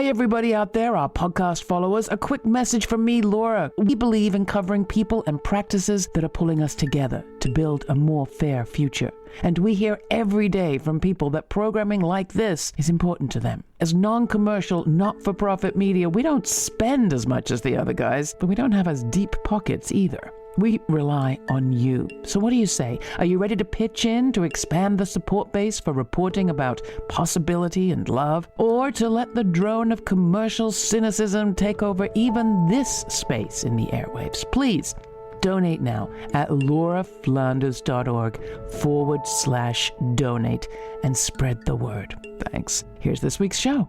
Hi, everybody out there, our podcast followers. A quick message from me, Laura. We believe in covering people and practices that are pulling us together to build a more fair future. And we hear every day from people that programming like this is important to them. As non-commercial, not-for-profit media, we don't spend as much as the other guys, but we don't have as deep pockets either. We rely on you. So what do you say? Are you ready to pitch in to expand the support base for reporting about possibility and love? Or to let the drone of commercial cynicism take over even this space in the airwaves? Please donate now at lauraflanders.org/donate and spread the word. Thanks. Here's this week's show.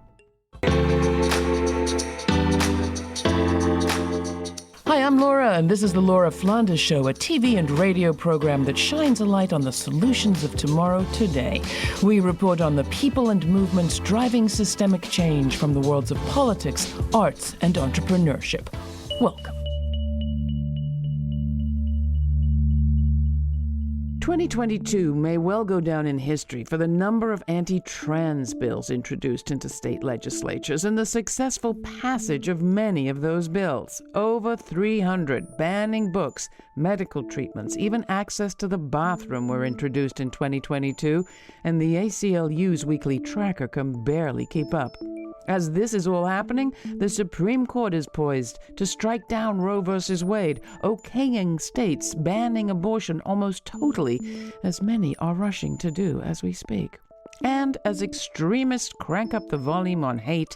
Hi, I'm Laura, and this is the Laura Flanders Show, a TV and radio program that shines a light on the solutions of tomorrow today. We report on the people and movements driving systemic change from the worlds of politics, arts, and entrepreneurship. Welcome. 2022 may well go down in history for the number of anti-trans bills introduced into state legislatures and the successful passage of many of those bills. Over 300 banning books, medical treatments, even access to the bathroom were introduced in 2022, and the ACLU's weekly tracker can barely keep up. As this is all happening, the Supreme Court is poised to strike down Roe v. Wade, okaying states banning abortion almost totally, as many are rushing to do as we speak. And as extremists crank up the volume on hate,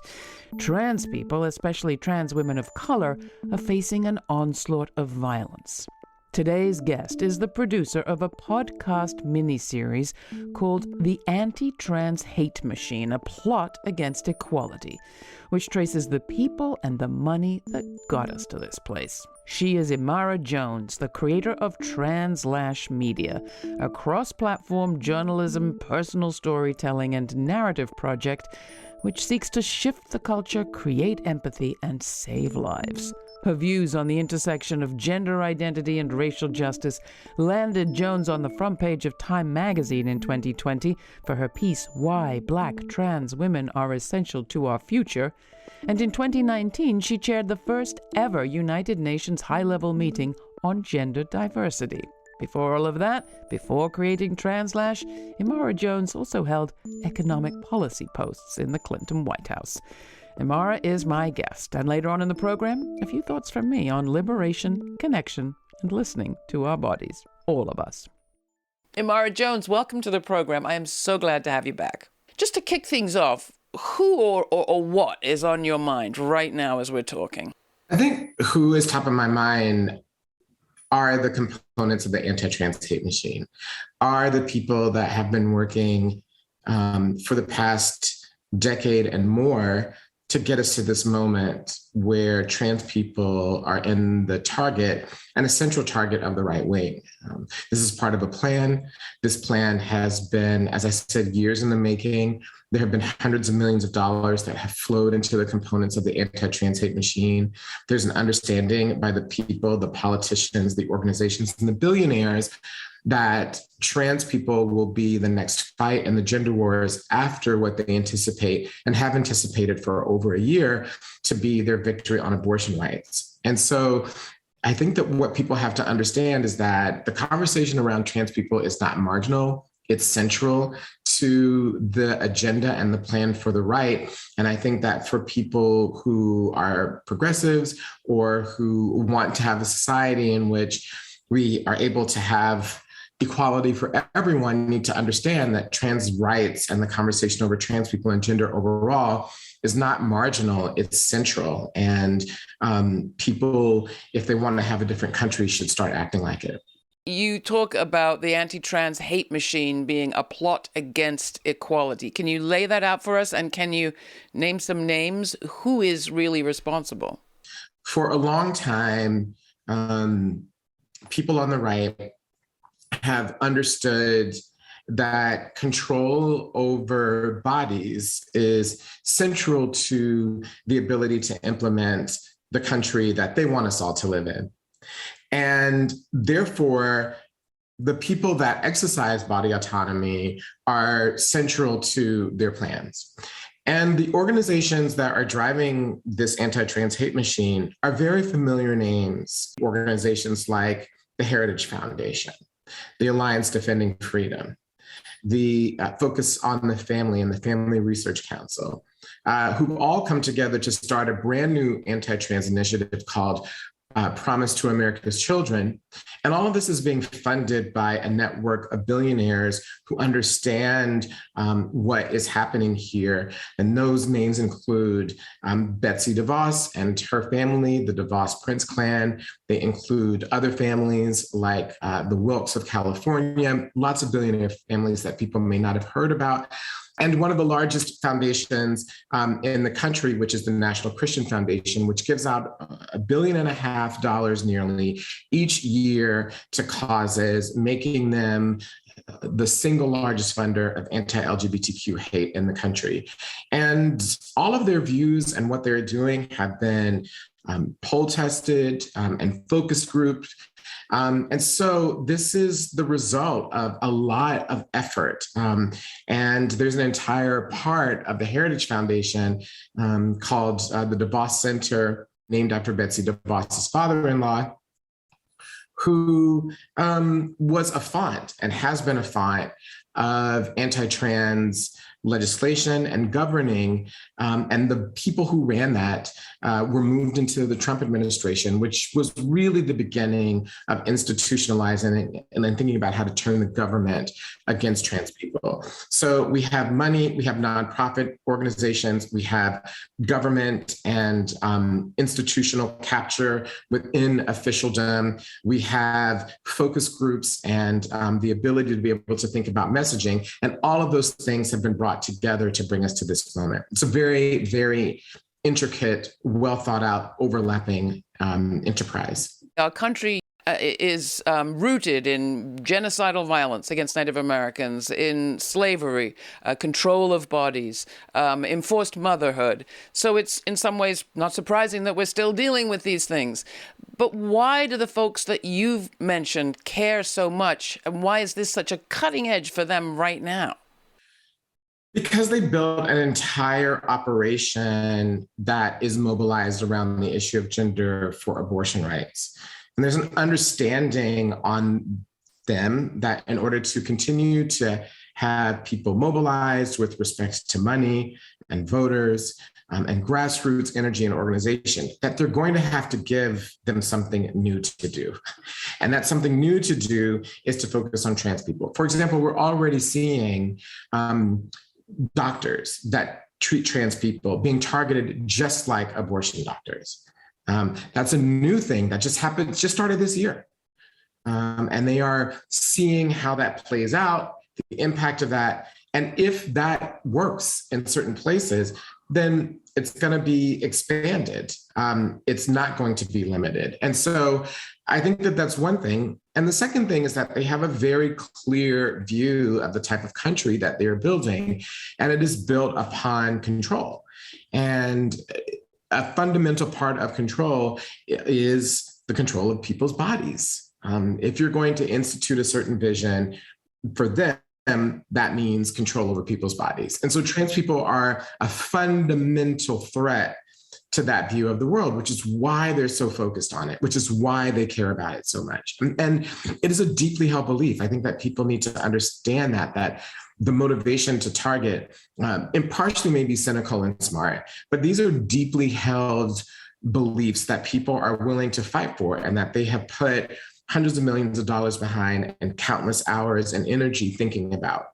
trans people, especially trans women of color, are facing an onslaught of violence. Today's guest is the producer of a podcast miniseries called The Anti-Trans Hate Machine, a plot against equality, which traces the people and the money that got us to this place. She is Imara Jones, the creator of TransLash Media, a cross-platform journalism, personal storytelling, and narrative project which seeks to shift the culture, create empathy, and save lives. Her views on the intersection of gender identity and racial justice landed Jones on the front page of Time Magazine in 2020 for her piece, Why Black Trans Women Are Essential to Our Future. And in 2019, she chaired the first ever United Nations high-level meeting on gender diversity. Before all of that, before creating TransLash, Imara Jones also held economic policy posts in the Clinton White House. Imara is my guest, and later on in the program, a few thoughts from me on liberation, connection, and listening to our bodies, all of us. Imara Jones, welcome to the program. I am so glad to have you back. Just to kick things off, who or what is on your mind right now as we're talking? I think who is top of my mind are the components of the anti-trans hate machine, are the people that have been working for the past decade and more to get us to this moment where trans people are in the target and a central target of the right wing. This is part of a plan. This plan has been, as I said, years in the making. There have been hundreds of millions of dollars that have flowed into the components of the anti-trans hate machine. There's an understanding by the people, the politicians, the organizations, and the billionaires that trans people will be the next fight in the gender wars after what they anticipate and have anticipated for over a year to be their victory on abortion rights. And so I think that what people have to understand is that the conversation around trans people is not marginal. It's central to the agenda and the plan for the right. And I think that for people who are progressives or who want to have a society in which we are able to have equality for everyone, need to understand that trans rights and the conversation over trans people and gender overall is not marginal, it's central. And people, if they want to have a different country, should start acting like it. You talk about the anti-trans hate machine being a plot against equality. Can you lay that out for us? And can you name some names? Who is really responsible? For a long time, people on the right have understood that control over bodies is central to the ability to implement the country that they want us all to live in. And therefore, the people that exercise body autonomy are central to their plans. And the organizations that are driving this anti-trans hate machine are very familiar names. Organizations like the Heritage Foundation, the Alliance Defending Freedom, the Focus on the Family and the Family Research Council, who all come together to start a brand new anti-trans initiative called Promise to America's Children. And all of this is being funded by a network of billionaires who understand what is happening here. And those names include Betsy DeVos and her family, the DeVos Prince clan. They include other families like the Wilkes of California, lots of billionaire families that people may not have heard about. And one of the largest foundations in the country, which is the National Christian Foundation, which gives out $1.5 billion nearly each year to causes, making them the single largest funder of anti-LGBTQ hate in the country. And all of their views and what they're doing have been poll tested and focus grouped. And so this is the result of a lot of effort. And there's an entire part of the Heritage Foundation called the DeVos Center, named after Betsy DeVos's father-in-law, who was a font and has been a font of anti-trans legislation and governing. And the people who ran that were moved into the Trump administration, which was really the beginning of institutionalizing and then thinking about how to turn the government against trans people. So we have money, we have nonprofit organizations, we have government and institutional capture within officialdom. We have focus groups and the ability to be able to think about messaging. And all of those things have been brought together to bring us to this moment. It's a very, very intricate, well thought out, overlapping enterprise. Our country is rooted in genocidal violence against Native Americans, in slavery, control of bodies, enforced motherhood. So it's in some ways not surprising that we're still dealing with these things. But why do the folks that you've mentioned care so much? And why is this such a cutting edge for them right now? Because they built an entire operation that is mobilized around the issue of gender for abortion rights. And there's an understanding on them that in order to continue to have people mobilized with respect to money and voters and grassroots energy and organization, that they're going to have to give them something new to do. And that something new to do is to focus on trans people. For example, we're already seeing doctors that treat trans people being targeted just like abortion doctors. That's a new thing that just happened, just started this year. And they are seeing how that plays out, the impact of that. And if that works in certain places, then it's going to be expanded. It's not going to be limited. And so I think that that's one thing. And the second thing is that they have a very clear view of the type of country that they're building, and it is built upon control. And a fundamental part of control is the control of people's bodies. If you're going to institute a certain vision for them, that means control over people's bodies. And so trans people are a fundamental threat to that view of the world, which is why they're so focused on it, which is why they care about it so much. And it is a deeply held belief. I think that people need to understand that the motivation to target, impartially may be cynical and smart, but these are deeply held beliefs that people are willing to fight for and that they have put hundreds of millions of dollars behind and countless hours and energy thinking about.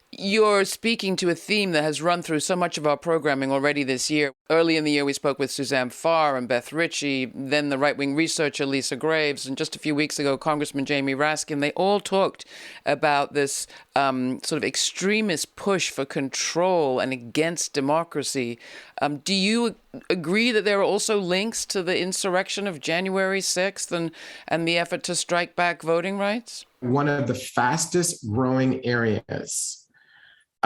You're speaking to a theme that has run through so much of our programming already this year. Early in the year, we spoke with Suzanne Farr and Beth Ritchie, then the right-wing researcher Lisa Graves, and just a few weeks ago, Congressman Jamie Raskin. They all talked about this sort of extremist push for control and against democracy. Do you agree that there are also links to the insurrection of January 6th and the effort to strike back voting rights? One of the fastest growing areas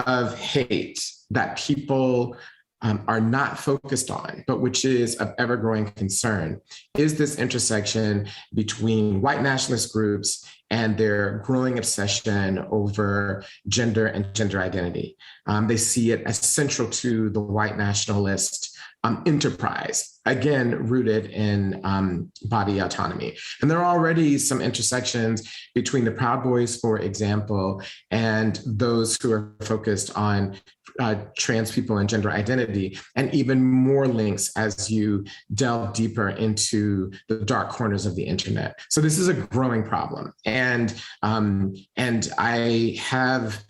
of hate that people are not focused on, but which is of ever-growing concern, is this intersection between white nationalist groups and their growing obsession over gender and gender identity. They see it as central to the white nationalist enterprise, again, rooted in body autonomy. And there are already some intersections between the Proud Boys, for example, and those who are focused on trans people and gender identity, and even more links as you delve deeper into the dark corners of the internet. So this is a growing problem. And I have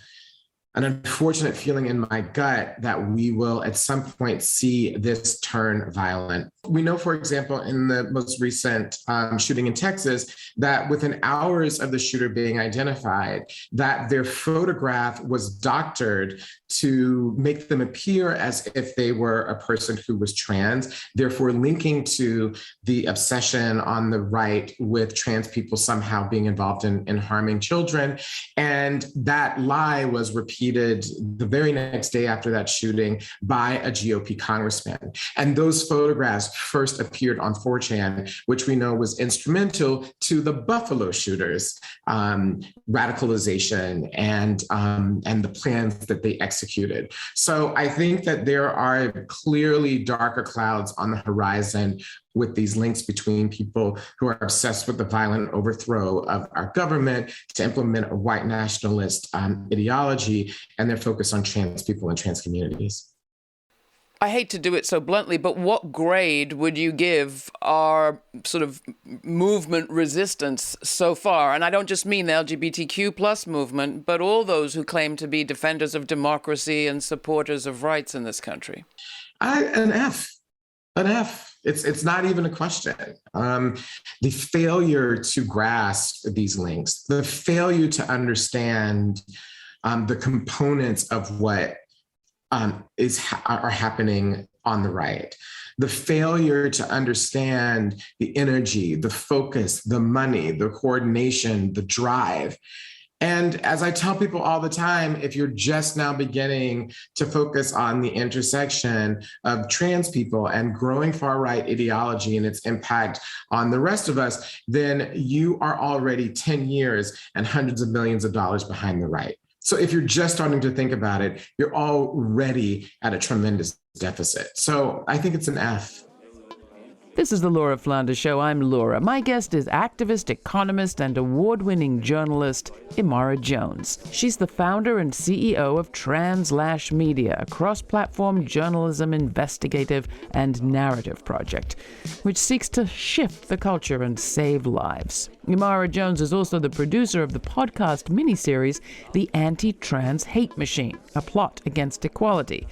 an unfortunate feeling in my gut that we will at some point see this turn violent. We know, for example, in the most recent shooting in Texas, that within hours of the shooter being identified, that their photograph was doctored to make them appear as if they were a person who was trans, therefore linking to the obsession on the right with trans people somehow being involved in harming children. And that lie was repeated the very next day after that shooting by a GOP congressman. And those photographs first appeared on 4chan, which we know was instrumental to the Buffalo shooters' radicalization and the plans that they executed. So I think that there are clearly darker clouds on the horizon with these links between people who are obsessed with the violent overthrow of our government to implement a white nationalist ideology and their focus on trans people and trans communities. I hate to do it so bluntly, but what grade would you give our sort of movement resistance so far? And I don't just mean the LGBTQ plus movement, but all those who claim to be defenders of democracy and supporters of rights in this country. An F. It's not even a question. The failure to grasp these links, the failure to understand the components of what are happening on the right, the failure to understand the energy, the focus, the money, the coordination, the drive. And as I tell people all the time, if you're just now beginning to focus on the intersection of trans people and growing far-right ideology and its impact on the rest of us, then you are already 10 years and hundreds of millions of dollars behind the right. So if you're just starting to think about it, you're already at a tremendous deficit. So I think it's an F. This is the Laura Flanders Show. I'm Laura. My guest is activist, economist, and award-winning journalist Imara Jones. She's the founder and CEO of TransLash Media, a cross-platform journalism investigative and narrative project, which seeks to shift the culture and save lives. Imara Jones is also the producer of the podcast miniseries, The Anti-Trans Hate Machine, a plot against equality,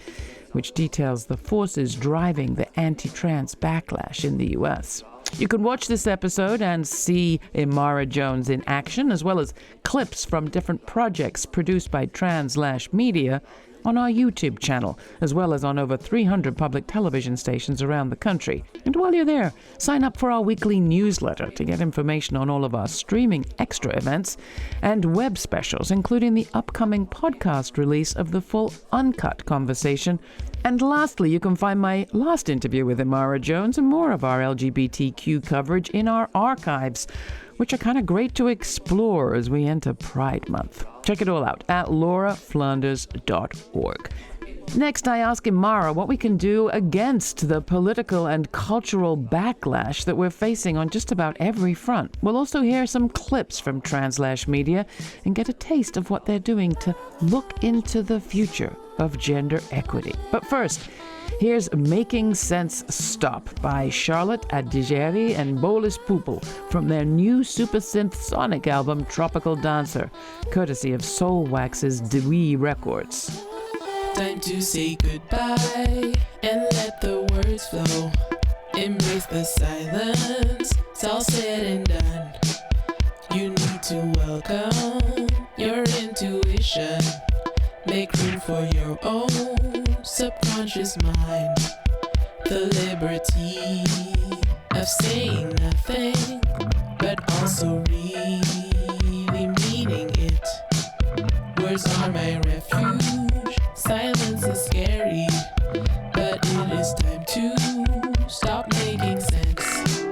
which details the forces driving the anti-trans backlash in the U.S. You can watch this episode and see Imara Jones in action, as well as clips from different projects produced by TransLash Media on our YouTube channel, as well as on over 300 public television stations around the country. And while you're there, sign up for our weekly newsletter to get information on all of our streaming extra events and web specials, including the upcoming podcast release of the full uncut conversation. And lastly, you can find my last interview with Imara Jones and more of our LGBTQ coverage in our archives, which are kind of great to explore as we enter Pride Month. Check it all out at lauraflanders.org. Next, I ask Imara what we can do against the political and cultural backlash that we're facing on just about every front. We'll also hear some clips from TransLash Media and get a taste of what they're doing to look into the future of gender equity. But first, here's Making Sense Stop by Charlotte Adigeri and Bolis Pupil from their new super synth sonic album Tropical Dancer, courtesy of Soulwax's Dewey Records. Time to say goodbye and let the words flow. Embrace the silence, it's all said and done. You need to welcome your intuition. Make room for your own subconscious mind. The liberty of saying nothing, but also really meaning it. Words are my refuge. Silence is scary, but it's time to stop making sense.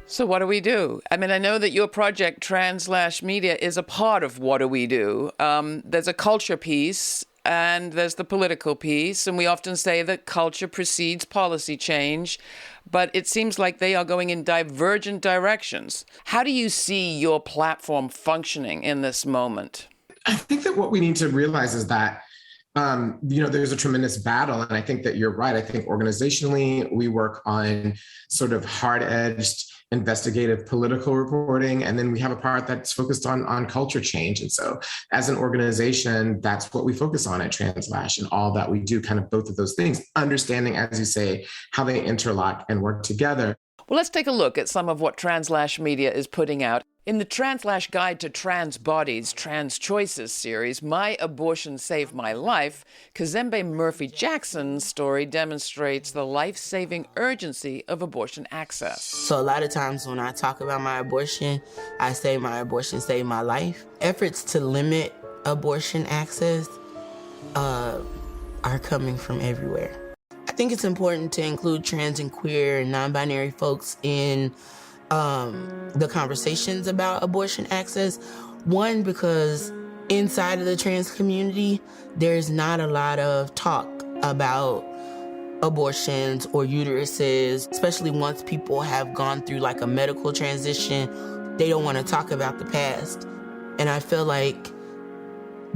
So what do we do? I mean, I know that your project, TransLash Media, is a part of what do we do. There's a culture piece and there's the political piece. And we often say that culture precedes policy change, but it seems like they are going in divergent directions. How do you see your platform functioning in this moment? I think that what we need to realize is that there's a tremendous battle. And I think that you're right. I think organizationally, we work on sort of hard-edged investigative political reporting. And then we have a part that's focused on culture change. And so as an organization, that's what we focus on at TransLash and all that we do, kind of both of those things, understanding, as you say, how they interlock and work together. Well, let's take a look at some of what TransLash Media is putting out. In the TransLash Guide to Trans Bodies, Trans Choices series, My Abortion Saved My Life, Kazembe Murphy-Jackson's story demonstrates the life-saving urgency of abortion access. So a lot of times when I talk about my abortion, I say my abortion saved my life. Efforts to limit abortion access are coming from everywhere. I think it's important to include trans and queer and non-binary folks in the conversations about abortion access. One, because inside of the trans community, there's not a lot of talk about abortions or uteruses, especially once people have gone through like a medical transition. They don't want to talk about the past. And I feel like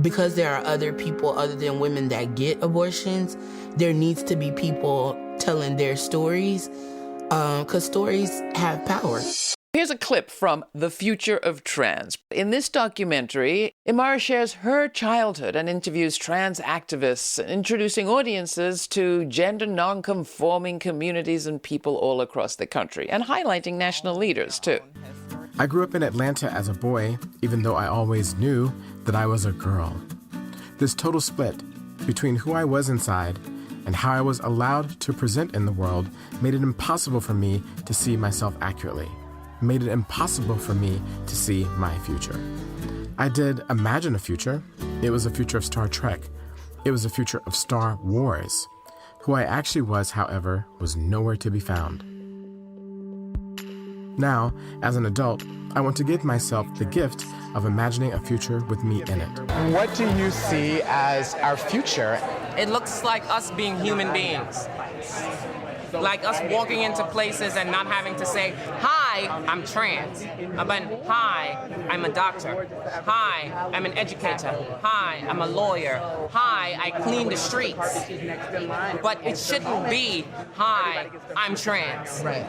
because there are other people other than women that get abortions, there needs to be people telling their stories, because stories have power. Here's a clip from The Future of Trans. In this documentary, Imara shares her childhood and interviews trans activists, introducing audiences to gender non-conforming communities and people all across the country, and highlighting national leaders, too. I grew up in Atlanta as a boy, even though I always knew that I was a girl. This total split between who I was inside and how I was allowed to present in the world made it impossible for me to see myself accurately, made it impossible for me to see my future. I did imagine a future. It was a future of Star Trek. It was a future of Star Wars. Who I actually was, however, was nowhere to be found. Now, as an adult, I want to give myself the gift of imagining a future with me in it. What do you see as our future? It looks like us being human beings. Like us walking into places and not having to say, hi, I'm trans. But hi, I'm a doctor. Hi, I'm an educator. Hi, I'm a lawyer. Hi, I clean the streets. But it shouldn't be, hi, I'm trans. Right.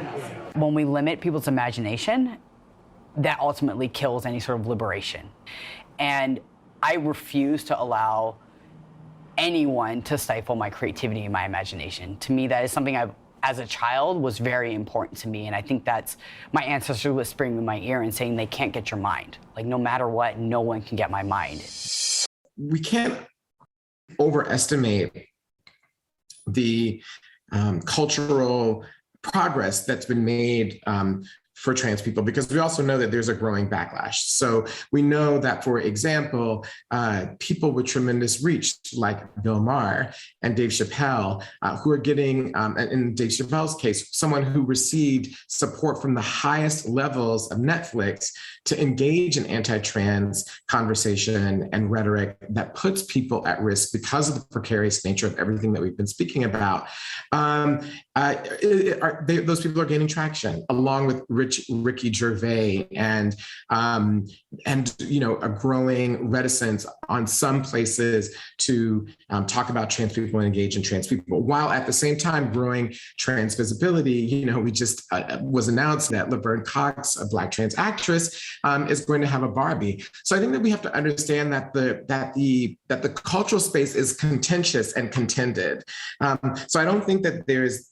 When we limit people's imagination, that ultimately kills any sort of liberation. And I refuse to allow anyone to stifle my creativity and my imagination. To me, that is something as a child, was very important to me. And I think that's my ancestors whispering in my ear and saying they can't get your mind. Like, no matter what, no one can get my mind. We can't overestimate the cultural progress that's been made for trans people, because we also know that there's a growing backlash. So we know that, for example, people with tremendous reach like Bill Maher and Dave Chappelle, who are getting, in Dave Chappelle's case, someone who received support from the highest levels of Netflix to engage in anti-trans conversation and rhetoric that puts people at risk because of the precarious nature of everything that we've been speaking about. Those people are gaining traction, along with Ricky Gervais, and a growing reticence on some places to talk about trans people and engage in trans people, while at the same time growing trans visibility. We just was announced that Laverne Cox, a Black trans actress, is going to have a Barbie. So I think that we have to understand that the cultural space is contentious and contended. So I don't think that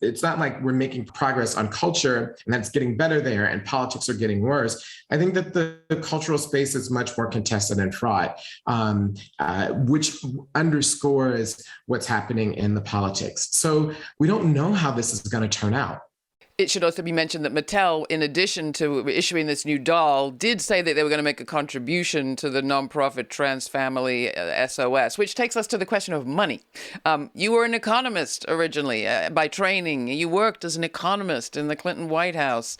it's not like we're making progress on culture and that's getting better there and politics are getting worse. I think that the cultural space is much more contested and fraught, which underscores what's happening in the politics. So we don't know how this is going to turn out. It should also be mentioned that Mattel, in addition to issuing this new doll, did say that they were going to make a contribution to the nonprofit Trans Family SOS, which takes us to the question of money. You were an economist originally by training. You worked as an economist in the Clinton White House.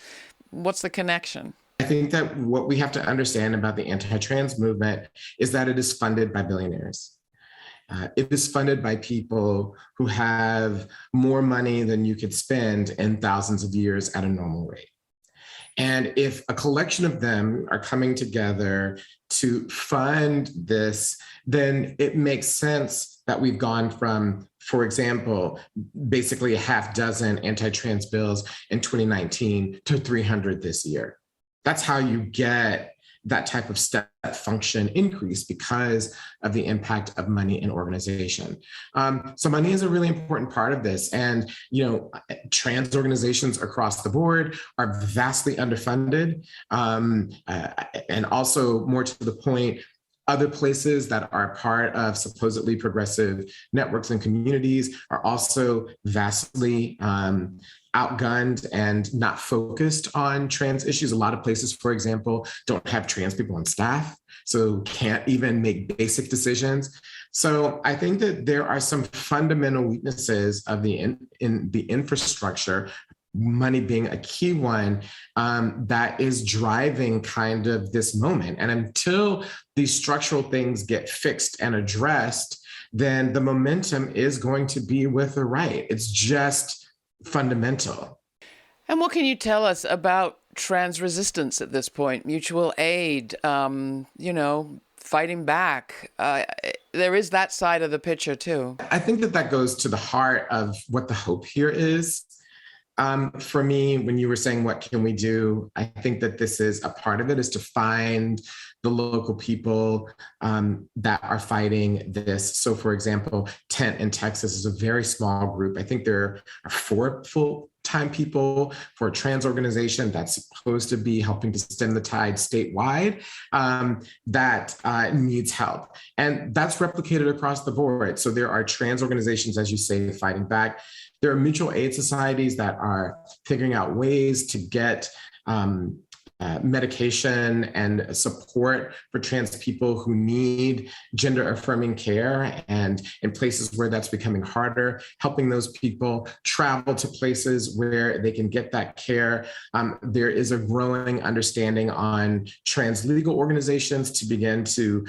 What's the connection? I think that what we have to understand about the anti-trans movement is that it is funded by billionaires. It is funded by people who have more money than you could spend in thousands of years at a normal rate. And if a collection of them are coming together to fund this, then it makes sense that we've gone from, for example, basically a half dozen anti-trans bills in 2019 to 300 this year. That's how you get that type of step function increase because of the impact of money and organization. So money is a really important part of this. And, trans organizations across the board are vastly underfunded. And also, more to the point, other places that are part of supposedly progressive networks and communities are also vastly outgunned and not focused on trans issues. A lot of places, for example, don't have trans people on staff, so can't even make basic decisions. So I think that there are some fundamental weaknesses of in the infrastructure, money being a key one, that is driving kind of this moment. And until these structural things get fixed and addressed, then the momentum is going to be with the right. It's just fundamental. And what can you tell us about trans resistance at this point? Mutual aid, fighting back. There is that side of the picture too. I think that goes to the heart of what the hope here is. For me, when you were saying, what can we do? I think that this is a part of it, is to find the local people that are fighting this. So for example, Tent in Texas is a very small group. I think there are 4 full-time people for a trans organization that's supposed to be helping to stem the tide statewide that needs help. And that's replicated across the board. So there are trans organizations, as you say, fighting back. There are mutual aid societies that are figuring out ways to get medication and support for trans people who need gender affirming care, and in places where that's becoming harder, helping those people travel to places where they can get that care. There is a growing understanding on trans legal organizations to begin to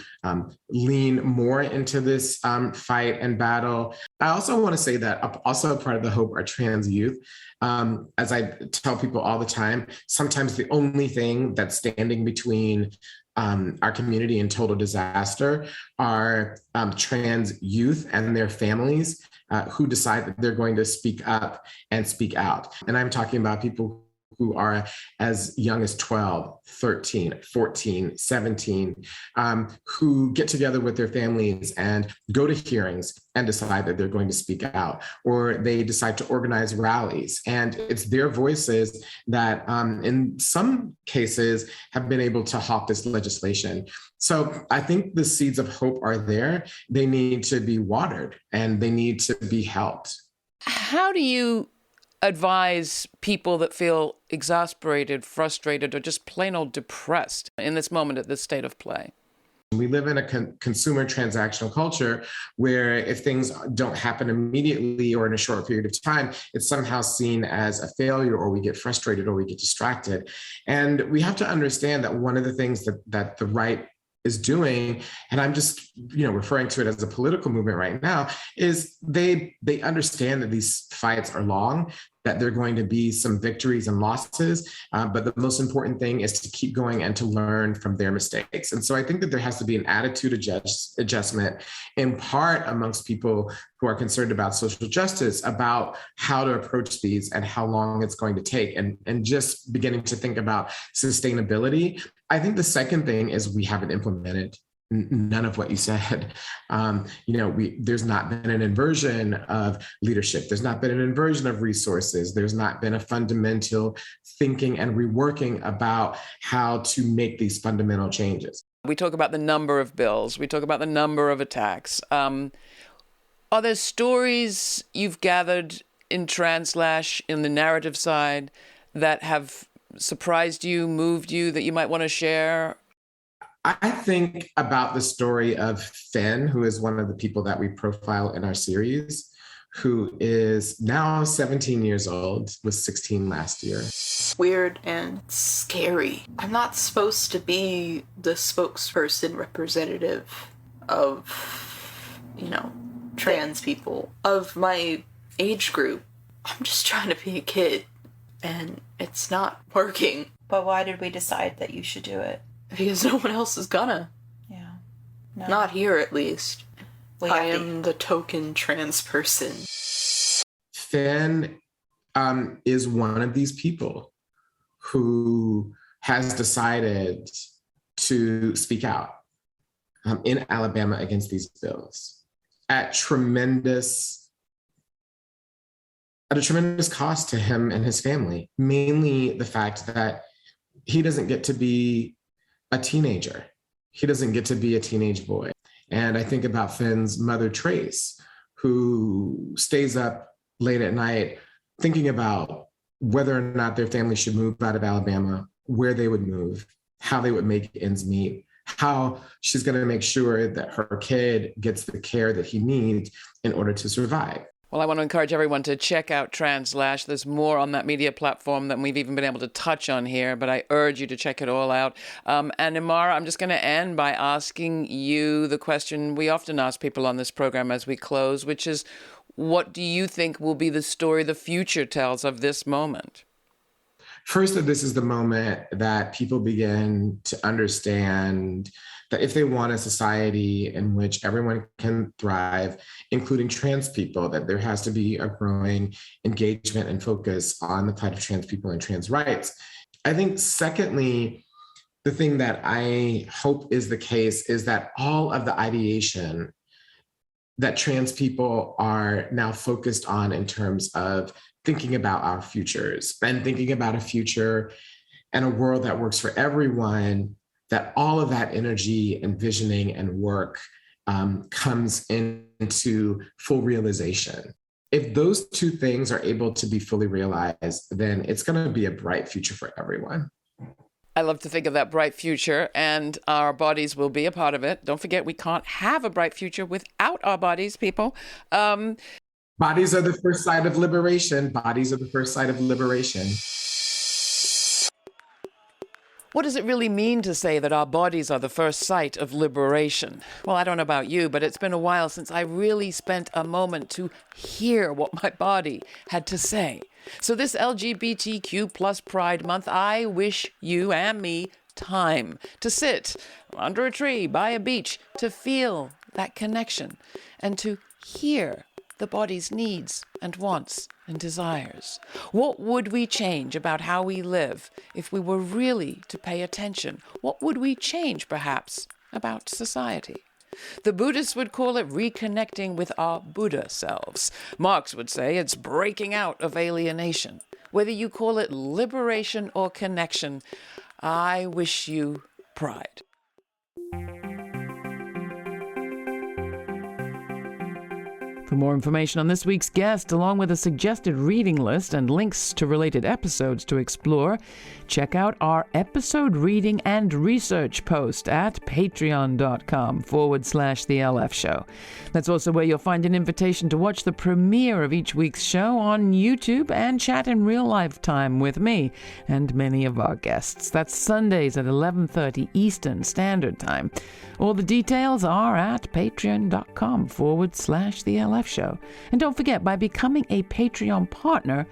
lean more into this fight and battle. I also want to say that also a part of the hope are trans youth. As I tell people all the time, sometimes the only thing that's standing between our community and total disaster are trans youth and their families who decide that they're going to speak up and speak out. And I'm talking about people who are as young as 12, 13, 14, 17, who get together with their families and go to hearings and decide that they're going to speak out, or they decide to organize rallies. And it's their voices that in some cases have been able to halt this legislation. So I think the seeds of hope are there. They need to be watered and they need to be helped. How do you advise people that feel exasperated, frustrated, or just plain old depressed in this moment at this state of play? We live in a consumer transactional culture where if things don't happen immediately or in a short period of time, it's somehow seen as a failure, or we get frustrated or we get distracted. And we have to understand that one of the things that the right is doing, and I'm just referring to it as a political movement right now, is they understand that these fights are long, that there are going to be some victories and losses, but the most important thing is to keep going and to learn from their mistakes. And so I think that there has to be an attitude adjustment in part amongst people who are concerned about social justice, about how to approach these and how long it's going to take, and just beginning to think about sustainability. I think the second thing is we haven't implemented none of what you said. There's not been an inversion of leadership. There's not been an inversion of resources. There's not been a fundamental thinking and reworking about how to make these fundamental changes. We talk about the number of bills. We talk about the number of attacks. Are there stories you've gathered in TransLash, in the narrative side, that have surprised you, moved you, that you might want to share? I think about the story of Finn, who is one of the people that we profile in our series, who is now 17 years old, was 16 last year. Weird and scary. I'm not supposed to be the spokesperson representative of, trans people, of my age group. I'm just trying to be a kid, and it's not working. But why did we decide that you should do it? Because no one else is gonna. Yeah. No. Not here, at least. I am the token trans person. Finn is one of these people who has decided to speak out in Alabama against these bills at a tremendous cost to him and his family. Mainly the fact that he doesn't get to be a teenager. He doesn't get to be a teenage boy. And I think about Finn's mother, Trace, who stays up late at night thinking about whether or not their family should move out of Alabama, where they would move, how they would make ends meet, how she's going to make sure that her kid gets the care that he needs in order to survive. Well, I want to encourage everyone to check out TransLash. There's more on that media platform than we've even been able to touch on here, but I urge you to check it all out. And Imara, I'm just going to end by asking you the question we often ask people on this program as we close, which is, what do you think will be the story the future tells of this moment? First, that this is the moment that people begin to understand that if they want a society in which everyone can thrive, including trans people, that there has to be a growing engagement and focus on the plight of trans people and trans rights. I think, secondly, the thing that I hope is the case is that all of the ideation that trans people are now focused on in terms of thinking about our futures and thinking about a future and a world that works for everyone, that all of that energy and visioning and work comes into full realization. If those two things are able to be fully realized, then it's going to be a bright future for everyone. I love to think of that bright future, and our bodies will be a part of it. Don't forget, we can't have a bright future without our bodies, people. Bodies are the first sight of liberation. Bodies are the first sight of liberation. What does it really mean to say that our bodies are the first sight of liberation? Well, I don't know about you, but it's been a while since I really spent a moment to hear what my body had to say. So this LGBTQ plus Pride Month, I wish you and me time to sit under a tree, by a beach, to feel that connection and to hear the body's needs and wants and desires. What would we change about how we live if we were really to pay attention? What would we change, perhaps, about society? The Buddhists would call it reconnecting with our Buddha selves. Marx would say it's breaking out of alienation. Whether you call it liberation or connection, I wish you pride. For more information on this week's guest, along with a suggested reading list and links to related episodes to explore, check out our episode reading and research post at patreon.com/The LF Show. That's also where you'll find an invitation to watch the premiere of each week's show on YouTube and chat in real life time with me and many of our guests. That's Sundays at 11:30 Eastern Standard Time. All the details are at patreon.com/The LF Show. And don't forget, by becoming a Patreon partner,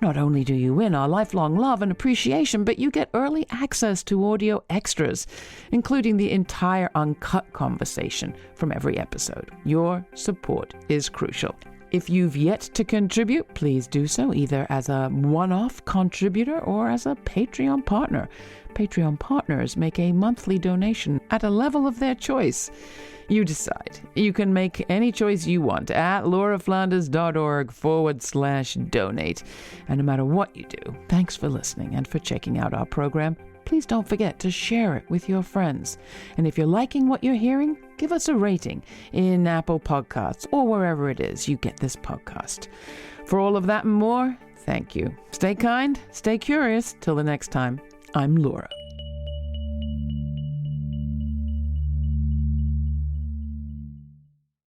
not only do you win our lifelong love and appreciation, but you get early access to audio extras, including the entire uncut conversation from every episode. Your support is crucial. If you've yet to contribute, please do so either as a one-off contributor or as a Patreon partner. Patreon partners make a monthly donation at a level of their choice. You decide. You can make any choice you want at lauraflanders.org/donate. And no matter what you do, thanks for listening and for checking out our program. Please don't forget to share it with your friends. And if you're liking what you're hearing, give us a rating in Apple Podcasts or wherever it is you get this podcast. For all of that and more, thank you. Stay kind, stay curious. Till the next time, I'm Laura.